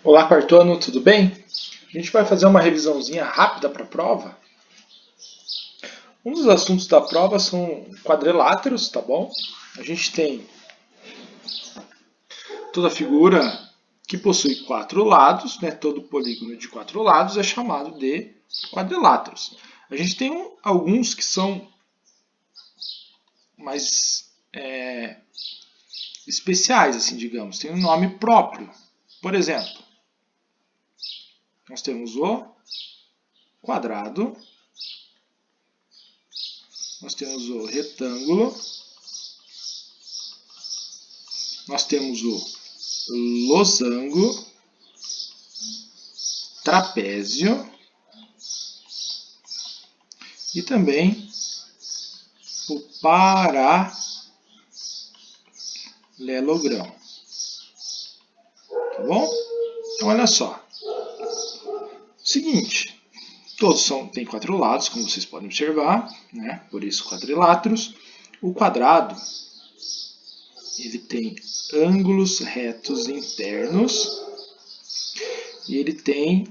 Olá, quarto ano, tudo bem? A gente vai fazer uma revisãozinha rápida para a prova. Um dos assuntos da prova são quadriláteros, tá bom? A gente tem toda figura que possui quatro lados, né? Todo polígono de quatro lados é chamado de quadriláteros. A gente tem alguns que são mais especiais, assim, digamos, tem um nome próprio. Por exemplo, nós temos o quadrado, nós temos o retângulo, nós temos o losango, trapézio e também o paralelogramo. Tá bom? Então, olha só. Seguinte, todos têm quatro lados, como vocês podem observar, né? Por isso quadriláteros. O quadrado ele tem ângulos retos internos e ele tem,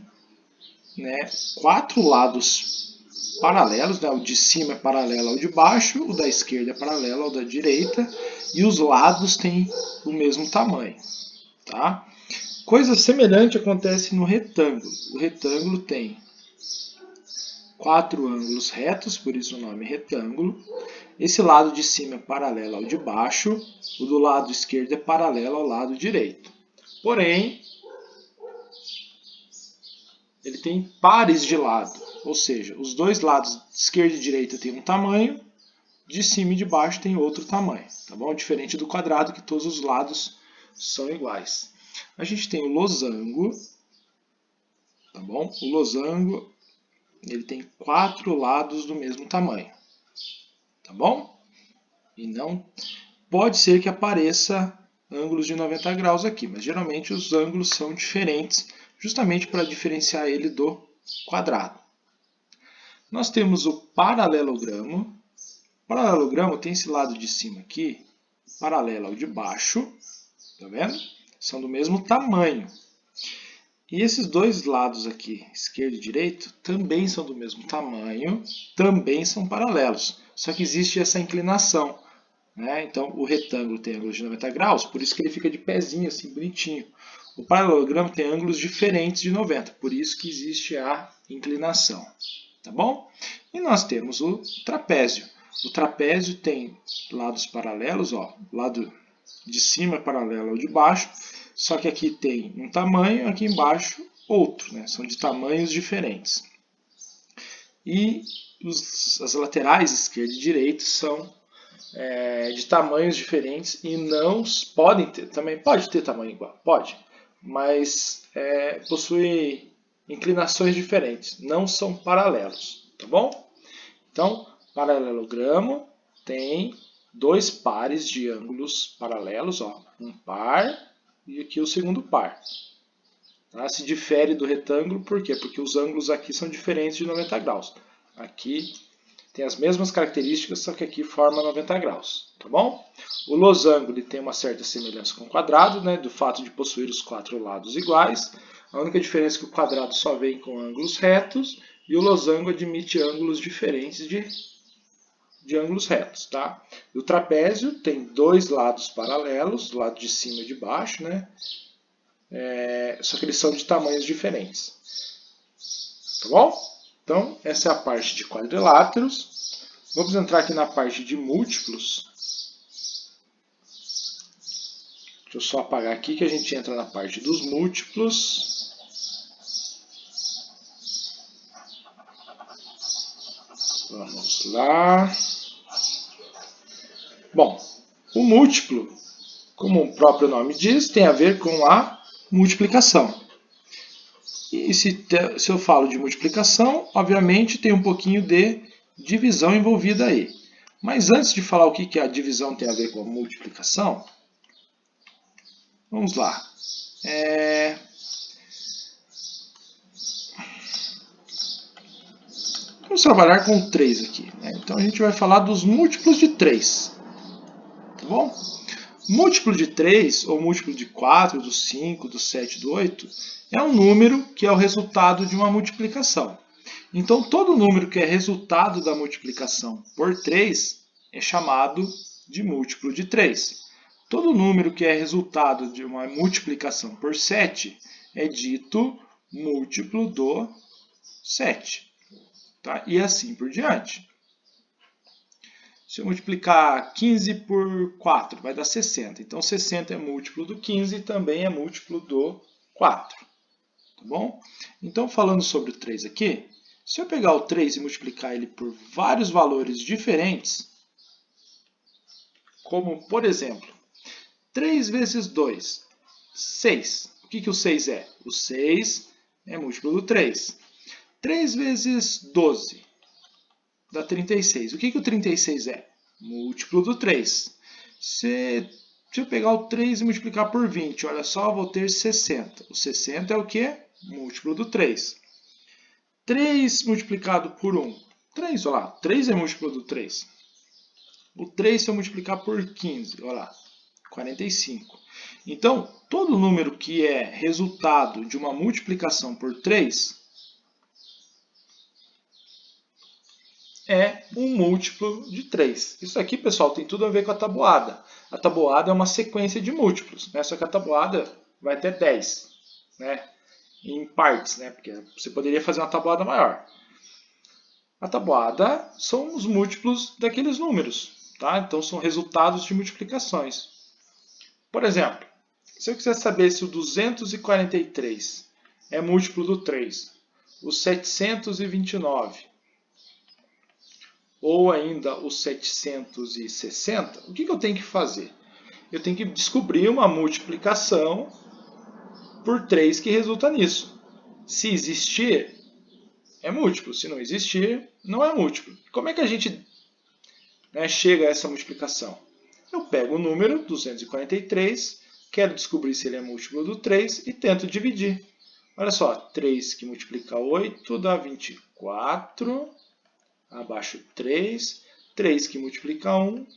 né, quatro lados paralelos, né? O de cima é paralelo ao de baixo, o da esquerda é paralelo ao da direita e os lados têm o mesmo tamanho. Tá? Coisa semelhante acontece no retângulo. O retângulo tem quatro ângulos retos, por isso o nome é retângulo. Esse lado de cima é paralelo ao de baixo, o do lado esquerdo é paralelo ao lado direito. Porém, ele tem pares de lado, ou seja, os dois lados, esquerda e direita, têm um tamanho, de cima e de baixo tem outro tamanho, tá bom? Diferente do quadrado, que todos os lados são iguais. A gente tem o losango, tá bom? O losango ele tem quatro lados do mesmo tamanho, tá bom? E não pode ser que apareça ângulos de 90 graus aqui, mas geralmente os ângulos são diferentes, justamente para diferenciar ele do quadrado. Nós temos o paralelogramo. O paralelogramo tem esse lado de cima aqui, paralelo ao de baixo, tá vendo? São do mesmo tamanho. E esses dois lados aqui, esquerdo e direito, também são do mesmo tamanho, também são paralelos. Só que existe essa inclinação, né? Então o retângulo tem ângulos de 90 graus, por isso que ele fica de pezinho, assim, bonitinho. O paralelogramo tem ângulos diferentes de 90, por isso que existe a inclinação. Tá bom? E nós temos o trapézio. O trapézio tem lados paralelos, ó, o lado de cima é paralelo ao de baixo, só que aqui tem um tamanho, aqui embaixo outro, né? São de tamanhos diferentes. E as laterais, esquerda e direita, são de tamanhos diferentes e não podem ter, também pode ter tamanho igual, pode, mas possui inclinações diferentes, não são paralelos, tá bom? Então, paralelogramo tem dois pares de ângulos paralelos, ó, um par e aqui o segundo par. Tá? Se difere do retângulo, por quê? Porque os ângulos aqui são diferentes de 90 graus. Aqui tem as mesmas características, só que aqui forma 90 graus, tá bom? O losango ele tem uma certa semelhança com o quadrado, né, do fato de possuir os quatro lados iguais. A única diferença é que o quadrado só vem com ângulos retos e o losango admite ângulos diferentes de ângulos retos, tá? O trapézio tem dois lados paralelos, do lado de cima e de baixo, né? Só que eles são de tamanhos diferentes. Tá bom? Então, essa é a parte de quadriláteros. Vamos entrar aqui na parte de múltiplos. Deixa eu só apagar aqui que a gente entra na parte dos múltiplos. Vamos lá. Bom, o múltiplo, como o próprio nome diz, tem a ver com a multiplicação. E se eu falo de multiplicação, obviamente tem um pouquinho de divisão envolvida aí. Mas antes de falar o que a divisão tem a ver com a multiplicação, vamos lá. Vamos trabalhar com 3 aqui, né? Então a gente vai falar dos múltiplos de 3. Tá bom? Múltiplo de 3, ou múltiplo de 4, do 5, do 7, do 8, é um número que é o resultado de uma multiplicação. Então, todo número que é resultado da multiplicação por 3 é chamado de múltiplo de 3. Todo número que é resultado de uma multiplicação por 7 é dito múltiplo do 7. Tá? E assim por diante. Se eu multiplicar 15 por 4, vai dar 60. Então, 60 é múltiplo do 15 e também é múltiplo do 4. Tá bom? Então, falando sobre o 3 aqui, se eu pegar o 3 e multiplicar ele por vários valores diferentes, como, por exemplo, 3 vezes 2, 6. O que o 6 é? O 6 é múltiplo do 3. 3 vezes 12 dá 36. O que o 36 é? Múltiplo do 3. Se eu pegar o 3 e multiplicar por 20, olha só, eu vou ter 60. O 60 é o quê? Múltiplo do 3. 3 multiplicado por 1. 3, olha lá. 3 é múltiplo do 3. O 3 se eu multiplicar por 15, olha lá. 45. Então, todo número que é resultado de uma multiplicação por 3 é um múltiplo de 3. Isso aqui, pessoal, tem tudo a ver com a tabuada. A tabuada é uma sequência de múltiplos, né? Só que a tabuada vai até 10, né? Em partes, né? Porque você poderia fazer uma tabuada maior. A tabuada são os múltiplos daqueles números, tá? Então, são resultados de multiplicações. Por exemplo, se eu quiser saber se o 243 é múltiplo do 3, o 729 ou ainda o 760, o que eu tenho que fazer? Eu tenho que descobrir uma multiplicação por 3 que resulta nisso. Se existir, é múltiplo. Se não existir, não é múltiplo. Como é que a gente chega a essa multiplicação? Eu pego o número 243, quero descobrir se ele é múltiplo do 3 e tento dividir. Olha só, 3 que multiplica 8 dá 24, abaixo 3, 3 que multiplica 1,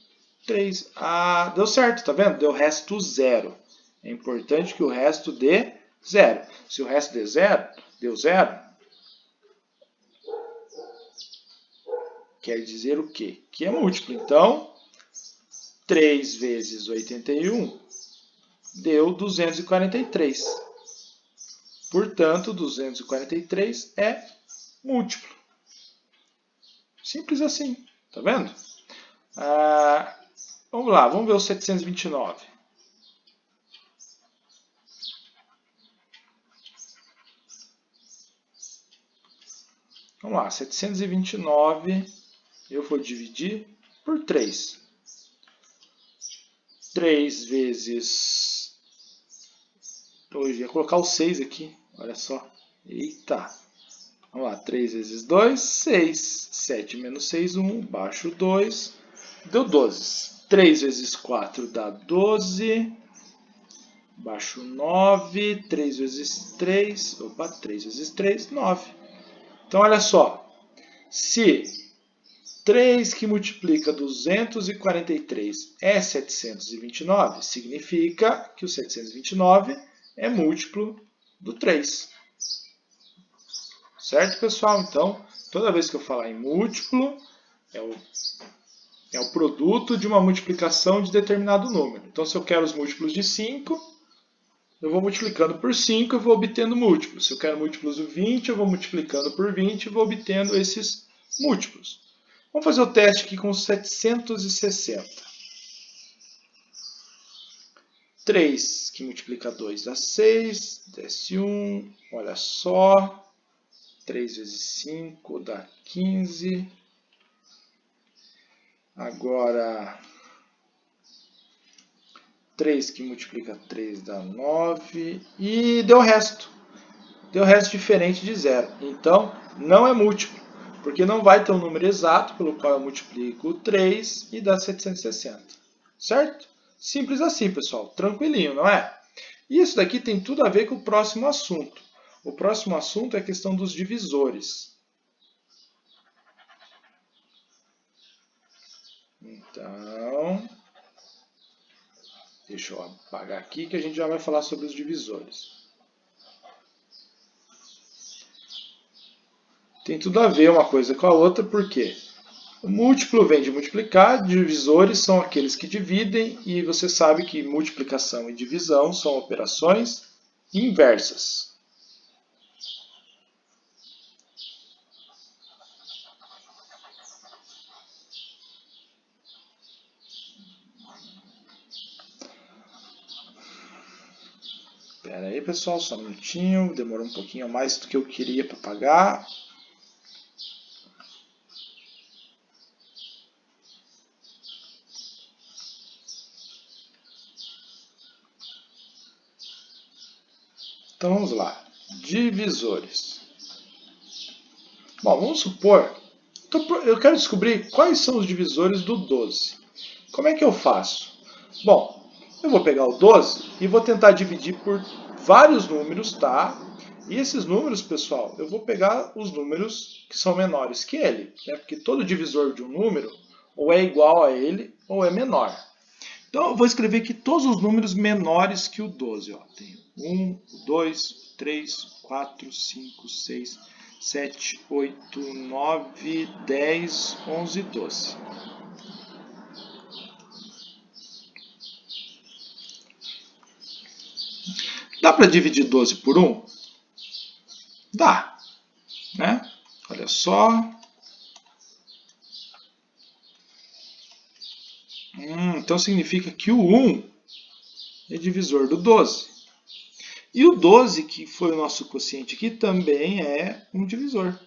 3. Ah, deu certo, tá vendo? Deu resto 0. É importante que o resto dê 0. Se o resto deu 0, quer dizer o quê? Que é múltiplo. Então, 3 vezes 81 deu 243. Portanto, 243 é múltiplo. Simples assim, tá vendo? Vamos lá, vamos ver o 729. Vamos lá, 729 eu vou dividir por 3. 3 vezes... Eu ia colocar o 6 aqui, olha só. Eita! Vamos lá, 3 vezes 2, 6. 7 menos 6, 1. Baixo 2. Deu 12. 3 vezes 4 dá 12. Baixo 9. 3 vezes 3. Opa, 3 vezes 3, 9. Então, olha só. Se 3 que multiplica 243 é 729, significa que o 729 é múltiplo do 3. Certo, pessoal? Então, toda vez que eu falar em múltiplo, é o produto de uma multiplicação de determinado número. Então, se eu quero os múltiplos de 5, eu vou multiplicando por 5 e vou obtendo múltiplos. Se eu quero múltiplos de 20, eu vou multiplicando por 20 e vou obtendo esses múltiplos. Vamos fazer o teste aqui com 760. 3 que multiplica 2 dá 6, desce 1, olha só. 3 vezes 5 dá 15. Agora, 3 que multiplica 3 dá 9. E deu o resto. Deu o resto diferente de 0. Então, não é múltiplo, porque não vai ter um número exato pelo qual eu multiplico 3 e dá 760. Certo? Simples assim, pessoal. Tranquilinho, não é? E isso daqui tem tudo a ver com o próximo assunto. O próximo assunto é a questão dos divisores. Então, Deixa eu apagar aqui que a gente já vai falar sobre os divisores. Tem tudo a ver uma coisa com a outra, porque o múltiplo vem de multiplicar, divisores são aqueles que dividem, e você sabe que multiplicação e divisão são operações inversas. Espera aí, pessoal, só um minutinho, demorou um pouquinho mais do que eu queria para pagar. Então vamos lá, divisores. Bom, vamos supor, eu quero descobrir quais são os divisores do 12. Como é que eu faço? Bom, eu vou pegar o 12 e vou tentar dividir por vários números, tá? E esses números, pessoal, eu vou pegar os números que são menores que ele, né? Porque todo divisor de um número ou é igual a ele ou é menor. Então eu vou escrever aqui todos os números menores que o 12. Ó. Tem 1, 2, 3, 4, 5, 6, 7, 8, 9, 10, 11, 12. Dá para dividir 12 por 1? Dá, né? Olha só. Então significa que o 1 é divisor do 12. E o 12, que foi o nosso quociente aqui, também é um divisor.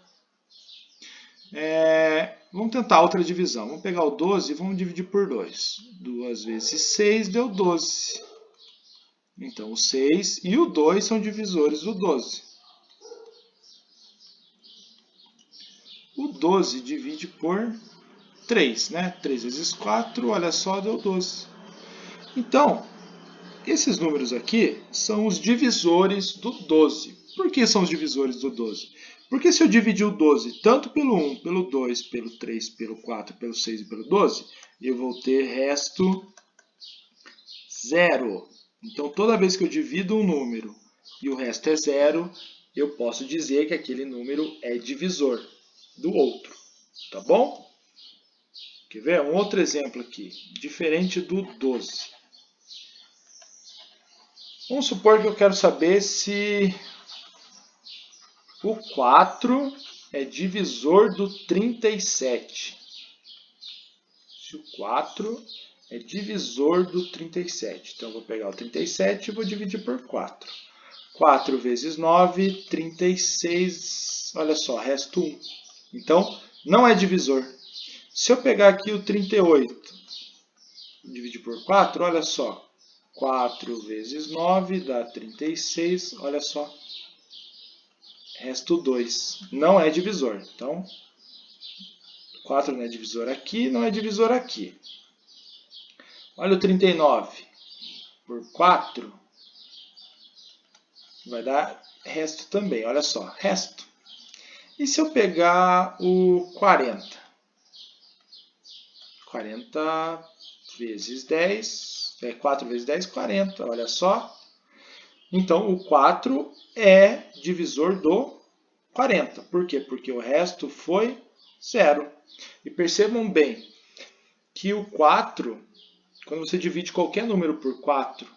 Vamos tentar outra divisão. Vamos pegar o 12 e vamos dividir por 2. 2 vezes 6 deu 12. Então o 6 e o 2 são divisores do 12. O 12 divide por 3, né? 3 vezes 4, olha só, deu 12. Então, esses números aqui são os divisores do 12. Por que são os divisores do 12? Porque se eu dividir o 12 tanto pelo 1, pelo 2, pelo 3, pelo 4, pelo 6 e pelo 12, eu vou ter resto 0. Então, toda vez que eu divido um número e o resto é 0, eu posso dizer que aquele número é divisor do outro. Tá bom? Quer ver? Um outro exemplo aqui, diferente do 12. Vamos supor que eu quero saber se o 4 é divisor do 37. Se o 4 é divisor do 37. Então, eu vou pegar o 37 e vou dividir por 4. 4 vezes 9, 36. Olha só, resta 1. Então, não é divisor. Se eu pegar aqui o 38 e dividir por 4, olha só. 4 vezes 9 dá 36. Olha só. Resto 2. Não é divisor. Então, 4 não é divisor aqui, não é divisor aqui. Olha o 39 por 4. Vai dar resto também. Olha só, resto. E se eu pegar o 40? 40 vezes 10. 4 vezes 10, 40. Olha só. Então, o 4 é divisor do 40. Por quê? Porque o resto foi 0. E percebam bem que o 4, quando você divide qualquer número por 4,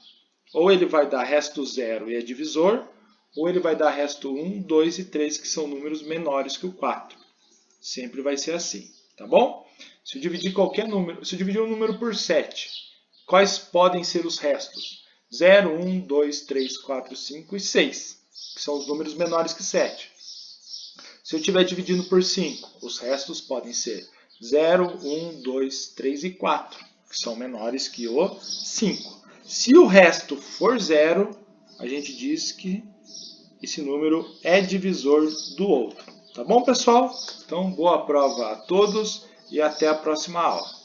ou ele vai dar resto 0 e é divisor, ou ele vai dar resto 1, 2 e 3, que são números menores que o 4. Sempre vai ser assim, tá bom? Se eu dividir qualquer número, se eu dividir um número por 7, quais podem ser os restos? 0, 1, 2, 3, 4, 5 e 6, que são os números menores que 7. Se eu estiver dividindo por 5, os restos podem ser 0, 1, 2, 3 e 4, que são menores que o 5. Se o resto for 0, a gente diz que esse número é divisor do outro. Tá bom, pessoal? Então, boa prova a todos e até a próxima aula.